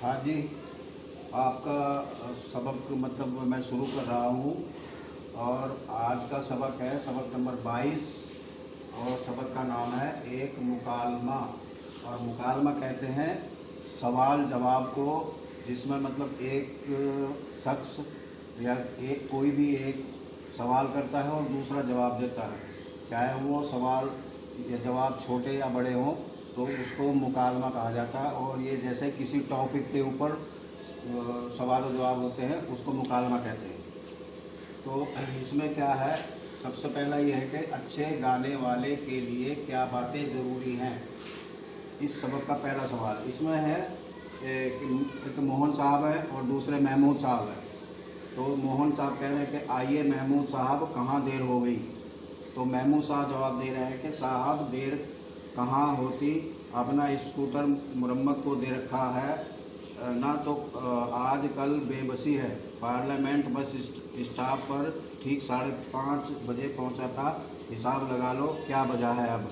हाँ जी, आपका सबक मतलब मैं शुरू कर रहा हूँ। और आज का सबक है सबक नंबर 22। और सबक का नाम है एक मुकालमा। और मुकालमा कहते हैं सवाल जवाब को, जिसमें मतलब एक शख्स या एक कोई भी एक सवाल करता है और दूसरा जवाब देता है, चाहे वो सवाल या जवाब छोटे या बड़े हों, तो उसको मुकालमा कहा जाता है। और ये जैसे किसी टॉपिक के ऊपर सवाल और जवाब होते हैं, उसको मुकालमा कहते हैं। तो इसमें क्या है, सबसे पहला ये है कि अच्छे गाने वाले के लिए क्या बातें ज़रूरी हैं। इस सबक का पहला सवाल इसमें है एक मोहन साहब है और दूसरे महमूद साहब है। तो मोहन साहब कह रहे हैं कि आइए महमूद साहब, कहाँ देर हो गई। तो महमूद साहब जवाब दे रहे हैं कि साहब देर कहाँ होती, अपना स्कूटर मुरम्मत को दे रखा है ना। तो आज कल बेबसी है। पार्लियामेंट बस स्टॉप पर ठीक 5:30 बजे पहुंचा था। हिसाब लगा लो क्या बजा है अब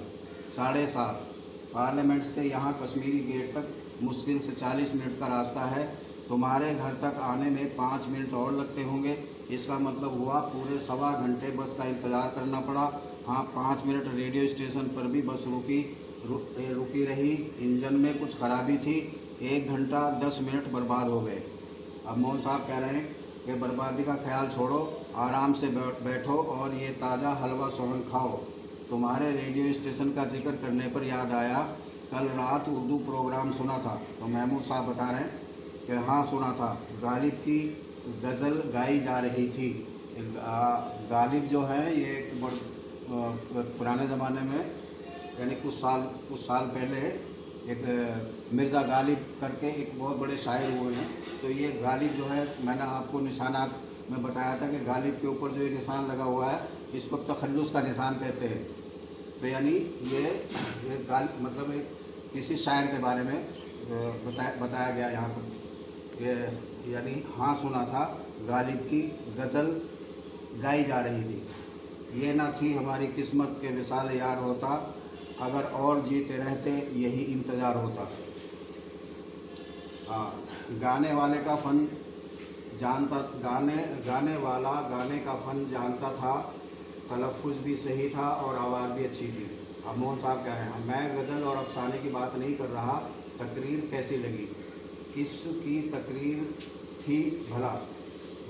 7:30। पार्लियामेंट से यहाँ कश्मीरी गेट तक मुश्किल से 40 मिनट का रास्ता है। तुम्हारे घर तक आने में 5 मिनट और लगते होंगे। इसका मतलब हुआ पूरे 1.25 घंटे बस का इंतज़ार करना पड़ा। हाँ, 5 मिनट रेडियो स्टेशन पर भी बस रुकी रही। इंजन में कुछ खराबी थी। 1 घंटा 10 मिनट बर्बाद हो गए। अब मोहन साहब कह रहे हैं कि बर्बादी का ख्याल छोड़ो, आराम से बैठो और ये ताज़ा हलवा सोहन खाओ। तुम्हारे रेडियो स्टेशन का जिक्र करने पर याद आया, कल रात उर्दू प्रोग्राम सुना था। तो महमूद साहब बता रहे हैं कि हाँ सुना था। गालिब की गज़ल गाई जा रही थी। गालिब जो है ये एक पुराने ज़माने में, यानी कुछ साल पहले एक मिर्ज़ा गालिब करके एक बहुत बड़े शायर हुए हैं। तो ये गालिब जो है, मैंने आपको निशानात में बताया था कि गालिब के ऊपर जो ये निशान लगा हुआ है, इसको तखल्लुस का निशान कहते हैं। तो यानी ये मतलब एक किसी शायर के बारे में बताया गया यहाँ पर। ये यानी हाँ सुना था, गालिब की गज़ल गाई जा रही थी। ये ना थी हमारी किस्मत के विशाल यार होता, अगर और जीते रहते यही इंतज़ार होता। गाने वाले का फ़न जानता, गाने वाला गाने का फ़न जानता था, तलफ़्फ़ुज़ भी सही था और आवाज़ भी अच्छी थी। अब मोहन साहब कह रहे हैं, मैं गज़ल और अफसाने की बात नहीं कर रहा। तकरीर कैसी लगी, किसकी तकरीर थी भला।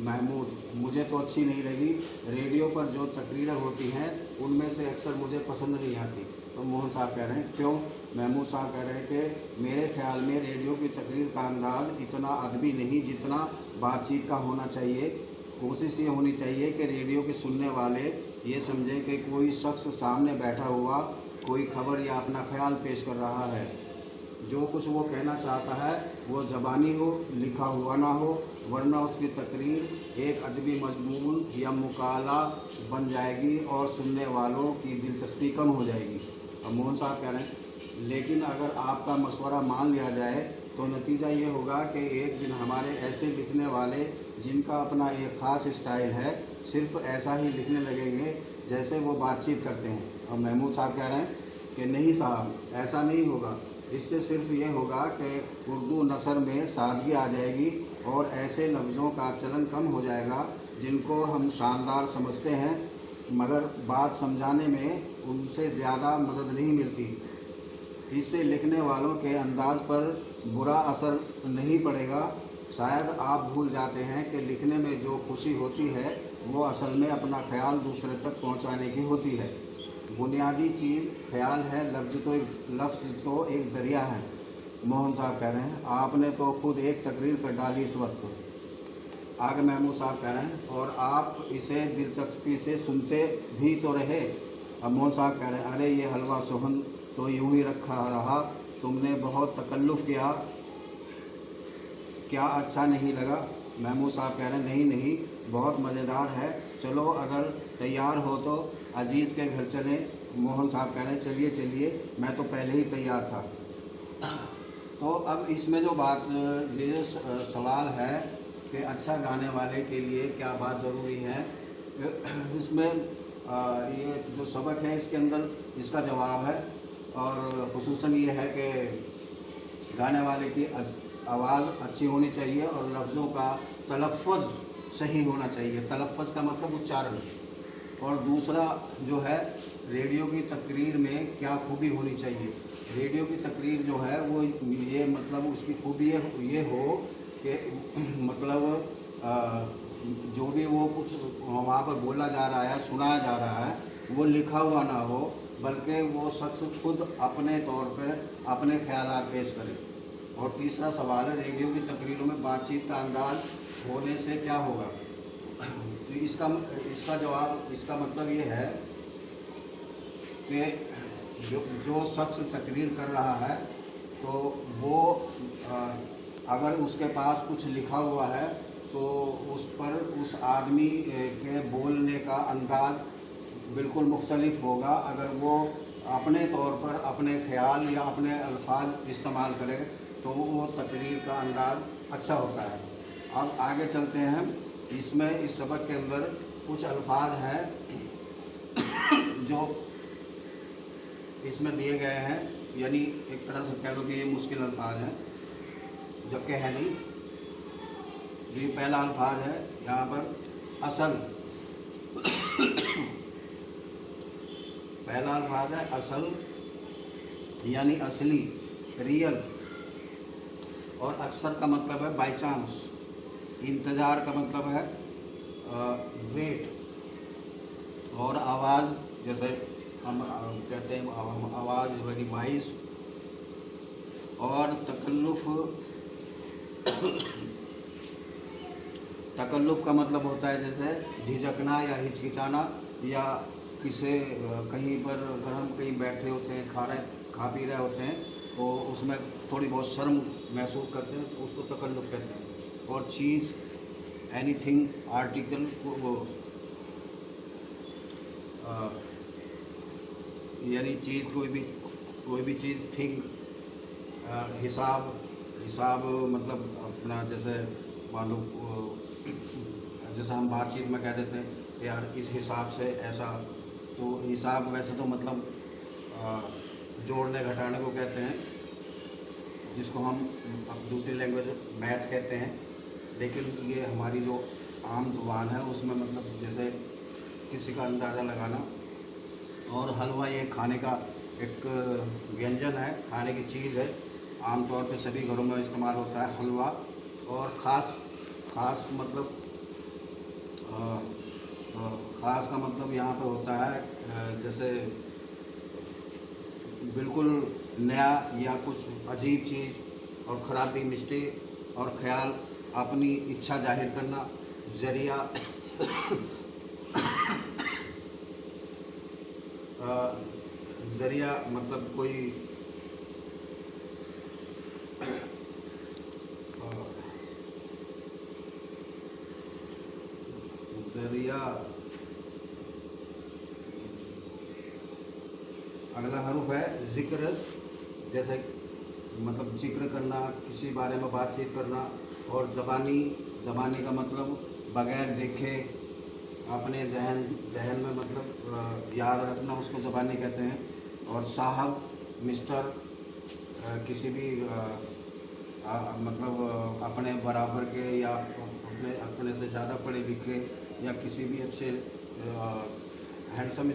महमूद, मुझे तो अच्छी नहीं लगी। रेडियो पर जो तकरीरें होती हैं उनमें से अक्सर मुझे पसंद नहीं आती। तो मोहन साहब कह रहे हैं क्यों। महमूद साहब कह रहे हैं कि मेरे ख्याल में रेडियो की तकरीर का अंदाज़ इतना अदबी नहीं जितना बातचीत का होना चाहिए। कोशिश ये होनी चाहिए कि रेडियो के सुनने वाले ये समझें कि कोई शख्स सामने बैठा हुआ कोई खबर या अपना ख्याल पेश कर रहा है। जो कुछ वो कहना चाहता है वो ज़बानी हो, लिखा हुआ ना हो, वरना उसकी तकरीर एक अदबी मजमून या मुकाला बन जाएगी और सुनने वालों की दिलचस्पी कम हो जाएगी। अब मोहन साहब कह रहे हैं, लेकिन अगर आपका मशवरा मान लिया जाए तो नतीजा ये होगा कि एक दिन हमारे ऐसे लिखने वाले, जिनका अपना एक ख़ास स्टाइल है, सिर्फ ऐसा ही लिखने लगेंगे जैसे वो बातचीत करते हैं। और महमूद साहब कह रहे हैं कि नहीं साहब, ऐसा नहीं होगा। इससे सिर्फ ये होगा कि उर्दू नसर में सादगी आ जाएगी और ऐसे लफ्ज़ों का चलन कम हो जाएगा जिनको हम शानदार समझते हैं, मगर बात समझाने में उनसे ज़्यादा मदद नहीं मिलती। इससे लिखने वालों के अंदाज़ पर बुरा असर नहीं पड़ेगा। शायद आप भूल जाते हैं कि लिखने में जो खुशी होती है वो असल में अपना ख्याल दूसरे तक पहुंचाने की होती है। बुनियादी चीज़ ख्याल है, लफ्ज़ तो एक ज़रिया है। मोहन साहब कह रहे हैं, आपने तो खुद एक तकरीर पर डाली इस वक्त। आगे महमूद साहब कह रहे हैं, और आप इसे दिलचस्पी से सुनते भी तो रहे। अब मोहन साहब कह रहे हैं, अरे ये हलवा सोहन तो यूं ही रखा रहा, तुमने बहुत तकल्लुफ़ किया, क्या अच्छा नहीं लगा। महमूद साहब कह रहे हैं, नहीं नहीं, बहुत मज़ेदार है। चलो अगर तैयार हो तो अजीज़ के घर चलें। मोहन साहब कह रहे हैं, चलिए चलिए, मैं तो पहले ही तैयार था। तो अब इसमें जो बात, ये सवाल है कि अच्छा गाने वाले के लिए क्या बात ज़रूरी है, इसमें ये जो सबक है इसके अंदर इसका जवाब है। और खुसूसन ये है कि गाने वाले की आवाज़ अच्छी होनी चाहिए और लफ्ज़ों का तलफ़्फ़ुज़ सही होना चाहिए। तलफ़्फ़ुज़ का मतलब उच्चारण। और दूसरा जो है, रेडियो की तकरीर में क्या खूबी होनी चाहिए। रेडियो की तकरीर जो है वो ये मतलब उसकी खूबी ये हो कि मतलब जो भी वो कुछ वहाँ पर बोला जा रहा है, सुनाया जा रहा है, वो लिखा हुआ ना हो, बल्कि वो शख्स खुद अपने तौर पर अपने ख्यालात पेश करे। और तीसरा सवाल है, रेडियो की तकरीरों में बातचीत का अंदाज होने से क्या होगा। तो इसका जवाब, इसका मतलब ये है कि जो शख्स तकरीर कर रहा है तो वो अगर उसके पास कुछ लिखा हुआ है तो उस पर उस आदमी के बोलने का अंदाज बिल्कुल मुख्तलिफ होगा अगर वो अपने तौर पर अपने ख्याल या अपने अल्फाज इस्तेमाल करे तो वो तकरीर का अंदाज अच्छा होता है। अब आगे चलते हैं। इसमें इस सबक के अंदर कुछ अल्फाज हैं जो इसमें दिए गए हैं, यानी एक तरह से कह लो कि ये मुश्किल अल्फाज हैं, जबकि है नहीं। ये पहला अल्फाज है यहाँ पर असल। पहला अल्फाज है असल, यानी असली, रियल। और अक्सर का मतलब है बाई चांस। इंतज़ार का मतलब है वेट। और आवाज़, जैसे हम कहते हैं आवाज़ वेरी वाइस। और तकल्लुफ़ का मतलब होता है जैसे झिझकना या हिचकिचाना, या किसी कहीं पर अगर हम कहीं बैठे होते हैं, खा पी रहे होते हैं तो उसमें थोड़ी बहुत शर्म महसूस करते हैं, तो उसको तकल्लुफ़ कहते हैं। और चीज़, एनीथिंग, आर्टिकल वो यानी चीज़, कोई भी चीज़, थिंग, हिसाब मतलब अपना, जैसे मान लो जैसे हम बातचीत में कह देते हैं यार इस हिसाब से ऐसा, तो हिसाब वैसे तो मतलब जोड़ने घटाने को कहते हैं, जिसको हम अब दूसरी लैंग्वेज मैथ कहते हैं। लेकिन ये हमारी जो आम जुबान है उसमें मतलब जैसे किसी का अंदाज़ा लगाना। और हलवा ये खाने का एक व्यंजन है, खाने की चीज़ है, आमतौर पे सभी घरों में इस्तेमाल होता है हलवा। और ख़ास मतलब ख़ास का मतलब यहाँ पे होता है जैसे बिल्कुल नया या कुछ अजीब चीज़। और ख़राबी, मिस्टेक और ख्याल, अपनी इच्छा जाहिर करना, ज़रिया ज़रिया मतलब कोई ज़रिया। अगला हरूफ है ज़िक्र, जैसे मतलब जिक्र करना, किसी बारे में बातचीत करना। और ज़बानी का मतलब बग़ैर देखे अपने जहन में मतलब याद रखना, उसको ज़बानी कहते हैं। और साहब, मिस्टर, किसी भी मतलब अपने बराबर के या अपने से ज़्यादा पढ़े लिखे या किसी भी अच्छे हैंडसम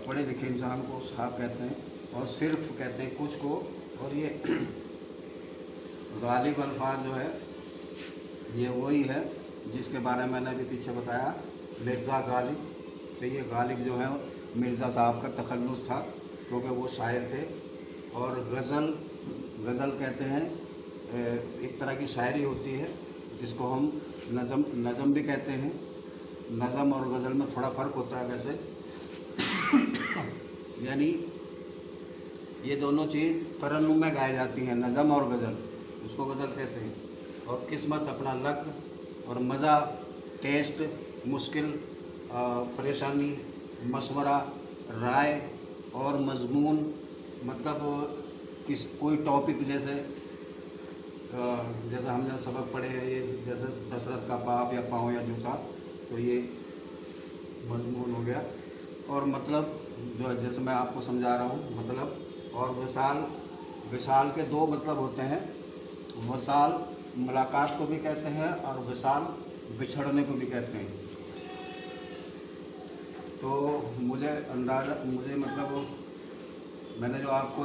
पढ़े लिखे इंसान को साहब कहते हैं। और सिर्फ कहते हैं कुछ को। और ये गालिब अल्फाज जो है ये वही है जिसके बारे में मैंने अभी पीछे बताया, मिर्ज़ा गालिब। तो ये गालिब जो है मिर्ज़ा साहब का तखल्लुस था, क्योंकि वो शायर थे। और गज़ल कहते हैं एक तरह की शायरी होती है जिसको हम नज़म भी कहते हैं। नज़म और गज़ल में थोड़ा फ़र्क होता है वैसे। यानी ये दोनों चीज़ तरन्नुम में गाई जाती हैं, नज़म और गज़ल, उसको गज़ल कहते हैं। और किस्मत, अपना लक। और मज़ा, टेस्ट, मुश्किल, परेशानी, मशवरा, राय। और मज़मून मतलब कोई टॉपिक, जैसे हमने सबक पढ़े हैं, ये जैसे दशरथ का पाप या पाँव या जूता, तो ये मज़मून हो गया। और मतलब जो जैसे मैं आपको समझा रहा हूँ मतलब। और विशाल के दो मतलब होते हैं, वसाल मुलाकात को भी कहते हैं और विशाल बिछड़ने को भी कहते हैं। तो मुझे मतलब मैंने जो आपको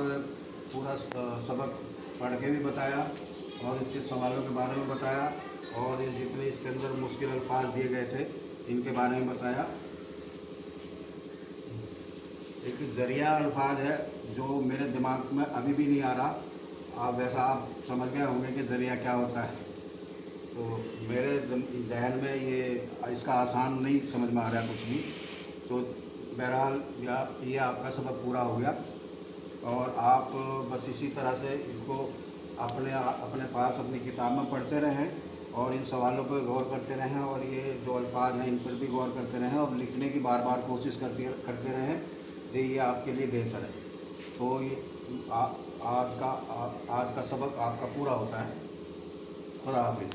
पूरा सबक पढ़ के भी बताया और इसके सवालों के बारे में बताया और ये जितने इसके अंदर मुश्किल अल्फाज दिए गए थे इनके बारे में बताया। एक ज़रिया अल्फाज है जो मेरे दिमाग में अभी भी नहीं आ रहा। आप वैसा आप समझ गए होंगे कि ज़रिया क्या होता है। तो मेरे जहन में इसका आसान नहीं समझ में आ रहा है कुछ भी। तो बहरहाल ये आपका सबक पूरा हो गया और आप बस इसी तरह से इसको अपने पास अपनी किताब में पढ़ते रहें और इन सवालों पर गौर करते रहें और ये जो अल्फाज हैं इन पर भी गौर करते रहें और लिखने की बार बार कोशिश करते रहें। ये आपके लिए बेहतर है। तो ये आज का सबक आपका पूरा होता है। खुदा हाफिज़।